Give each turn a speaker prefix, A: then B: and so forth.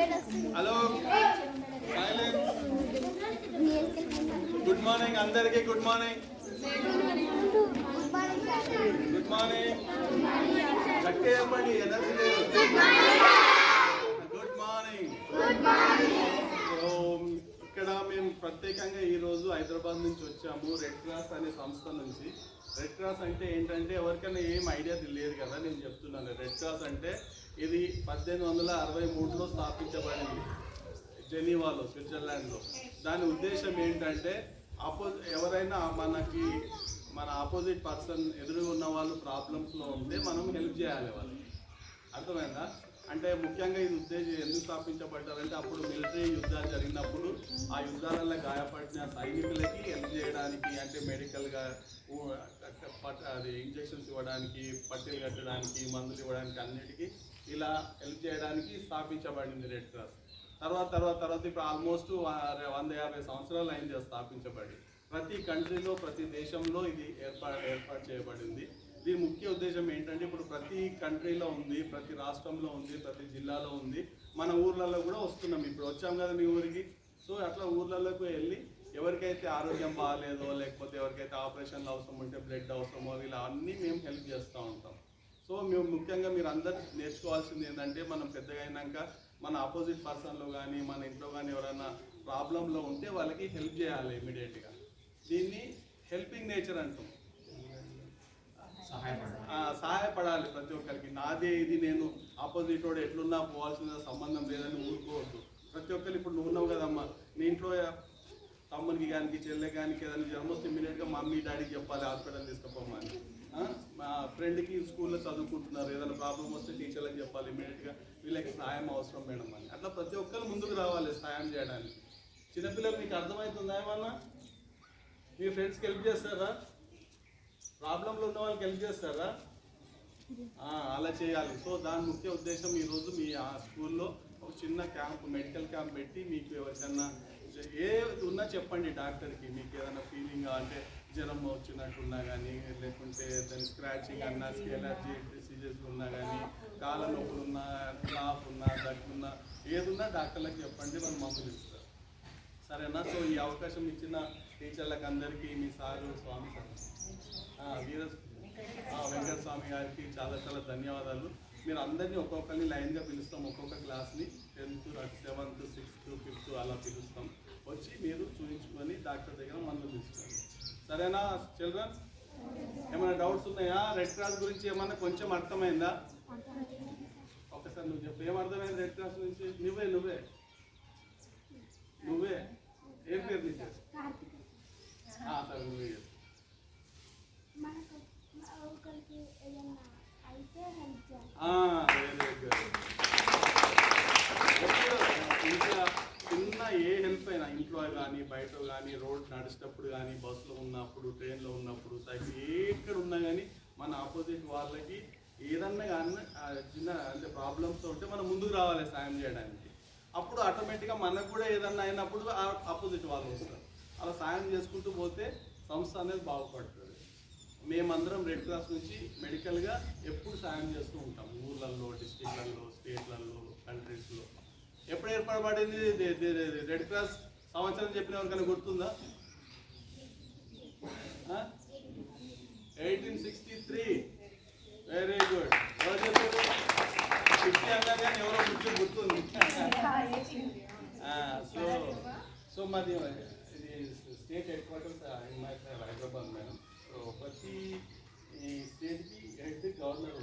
A: Hello good morning అందరికి. Good morning. Good morning. గట్టి చెప్పండి, ఎనర్జీ లేదు. Good morning. ఇక్కడ మేము ప్రత్యేకంగా ఈరోజు హైదరాబాద్ నుంచి వచ్చాము, రెడ్ క్రాస్ అనే సంస్థ నుంచి. రెడ్ క్రాస్ అంటే ఏంటంటే ఎవరికైనా ఏం ఐడియా లేదు కదా, నేను చెప్తున్నాను. రెడ్ క్రాస్ అంటే ఇది 1863లో స్థాపించబడింది జెనీవాలో, స్విట్జర్లాండ్లో. దాని ఉద్దేశం ఏంటంటే ఎవరైనా మన ఆపోజిట్ పర్సన్ ఎదురుగా ఉన్న వాళ్ళు ప్రాబ్లమ్స్లో ఉంటే మనం హెల్ప్ చేయాలి వాళ్ళకి. అర్థమైందా? అంటే ముఖ్యంగా ఇది ఉద్దేశం ఎందుకు స్థాపించబడ్డారంటే అప్పుడు మిలిటరీ యుద్ధాలు జరిగినప్పుడు ఆ యుద్ధాలలో గాయపడిన సైనికులకి హెల్ప్ చేయడానికి, అంటే మెడికల్గా అది ఇంజెక్షన్స్ ఇవ్వడానికి, పట్టీలు కట్టడానికి, మందులు ఇవ్వడానికి, అన్నిటికీ ఇలా హెల్ప్ చేయడానికి స్థాపించబడింది రెడ్ క్రాస్. తర్వాత ఇప్పుడు ఆల్మోస్ట్ 150 సంవత్సరాలు అయింది స్థాపించబడి. ప్రతి కంట్రీలో, ప్రతి దేశంలో ఇది ఏర్పాటు చేయబడింది. దీని ముఖ్య ఉద్దేశం ఏంటంటే ఇప్పుడు ప్రతి కంట్రీలో ఉంది, ప్రతి రాష్ట్రంలో ఉంది, ప్రతి జిల్లాలో ఉంది, మన ఊర్లలో కూడా వస్తున్నాం. ఇప్పుడు వచ్చాం కదా మీ ఊరికి. సో అట్లా ఊర్లలోకి వెళ్ళి ఎవరికైతే ఆరోగ్యం బాగాలేదో, లేకపోతే ఎవరికైతే ఆపరేషన్లు అవసరం ఉంటే, బ్లడ్ అవసరమో, ఇలా అన్నీ మేము హెల్ప్ చేస్తూ ఉంటాం. సో మేము ముఖ్యంగా మీరు అందరు నేర్చుకోవాల్సింది ఏంటంటే మనం పెద్దగా అయినాక మన ఆపోజిట్ పర్సన్లో కానీ మన ఇంట్లో కానీ ఎవరైనా ప్రాబ్లంలో ఉంటే వాళ్ళకి హెల్ప్ చేయాలి ఇమీడియట్గా. దీన్ని హెల్పింగ్ నేచర్ అంటాం. సహాయపడాలి ప్రతి ఒక్కరికి. నాదే ఇది, నేను ఆపోజిట్ వాడు ఎట్లున్నా పోవాల్సిన సంబంధం లేదని ఊరుకోవద్దు. ప్రతి ఒక్కరు ఇప్పుడు నువ్వు ఉన్నావు కదమ్మా, నీ ఇంట్లో తమ్మునికి కానీ చెల్లె కానీ ఏదైనా జ్వరం వస్తే ఇమీడియట్గా మమ్మీ డాడీకి చెప్పాలి హాస్పిటల్ తీసుకుపోమని. మా ఫ్రెండ్కి స్కూల్లో చదువుకుంటున్నారు, ఏదైనా ప్రాబ్లం వస్తే టీచర్లకు చెప్పాలి ఇమీడియట్గా వీళ్ళకి సాయం అవసరం మేడం అని. అట్లా ప్రతి ఒక్కరు ముందుకు రావాలి సాయం చేయడానికి. చిన్నపిల్లలు మీకు అర్థమవుతుందా ఏమన్నా? మీ ఫ్రెండ్స్కి హెల్ప్ చేస్తారా? ప్రాబ్లంలో ఉన్న వాళ్ళకి హెల్ప్ చేస్తారా? అలా చేయాలి. సో దాని ముఖ్య ఉద్దేశం ఈరోజు మీ ఆ స్కూల్లో ఒక చిన్న క్యాంప్, మెడికల్ క్యాంప్ పెట్టి మీకు ఎవరికన్నా ఏది ఉన్నా చెప్పండి డాక్టర్కి. మీకు ఏదైనా ఫీలింగ్ అంటే జ్వరం వచ్చినట్టున్నా కానీ, లేకుంటే దాని స్క్రాచింగ్ అన్నా, ఎలర్జీ డిసీజెస్ ఉన్నా కానీ, కాళ్ళ నొప్పులు ఉన్నా, కాఫ్ ఉన్నా, దగ్గున్నా, ఏదున్నా డాక్టర్లకు చెప్పండి, వాళ్ళు మందులు ఇస్తారు. సరేనా? సో ఈ అవకాశం ఇచ్చిన టీచర్లకు అందరికీ మీ సారు స్వామి వెంకట స్వామి గారికి చాలా చాలా ధన్యవాదాలు. మీరు అందరినీ ఒక్కొక్కరిని లైన్గా పిలుస్తాం, ఒక్కొక్క క్లాస్ని 10th, 7th, 6th, 5th అలా పిలుస్తాం. వచ్చి మీరు చూపించుకొని డాక్టర్ దగ్గర మందులు తీసుకోండి. సరేనా చిల్డ్రన్? ఏమైనా డౌట్స్ ఉన్నాయా? రెడ్ క్రాస్ గురించి ఏమన్నా కొంచెం అర్థమైందా? ఒకసారి నువ్వు చెప్పు, ఏమర్థమైంది రెడ్ క్రాస్ గురించి? నువ్వే ఏం పేరు నీ? సరే నువ్వే చెప్పు. Very good. ఇంకా చిన్న ఏ హెల్ప్ అయినా ఇంట్లో కానీ, బయట కానీ, రోడ్ నడిచేటప్పుడు కానీ, బస్సులో ఉన్నప్పుడు, ట్రైన్లో ఉన్నప్పుడు, సైకిల్ ఎక్కడ ఉన్నా కానీ మన ఆపోజిట్ వాళ్ళకి ఏదన్నా కానీ చిన్న అంటే ప్రాబ్లమ్స్ ఉంటే మనం ముందుకు రావాలి సాయం చేయడానికి. అప్పుడు ఆటోమేటిక్గా మనకు కూడా ఏదన్నా అయినప్పుడు ఆపోజిట్ వాళ్ళు వస్తారు. అలా సాయం చేసుకుంటూ పోతే సంస్థ అనేది బాగుపడుతుంది. మేమందరం రెడ్ క్రాస్ నుంచి మెడికల్గా ఎప్పుడు సాయం చేస్తూ ఉంటాం, ఊర్లలో, డిస్ట్రిక్ట్లలో, స్టేట్లలో, కంట్రీస్లో. ఎప్పుడు ఏర్పడబడింది రెడ్ క్రాస్ సంవత్సరం చెప్పిన ఎవరికైనా గుర్తుందా? 1863. Very good. ఎవరు చెప్పారు? 50 అన్నా కానీ ఎవరో ముఖ్యం గుర్తుంది. సో మాది ఇది state head quarters Hyderabad madam. So ప్రతి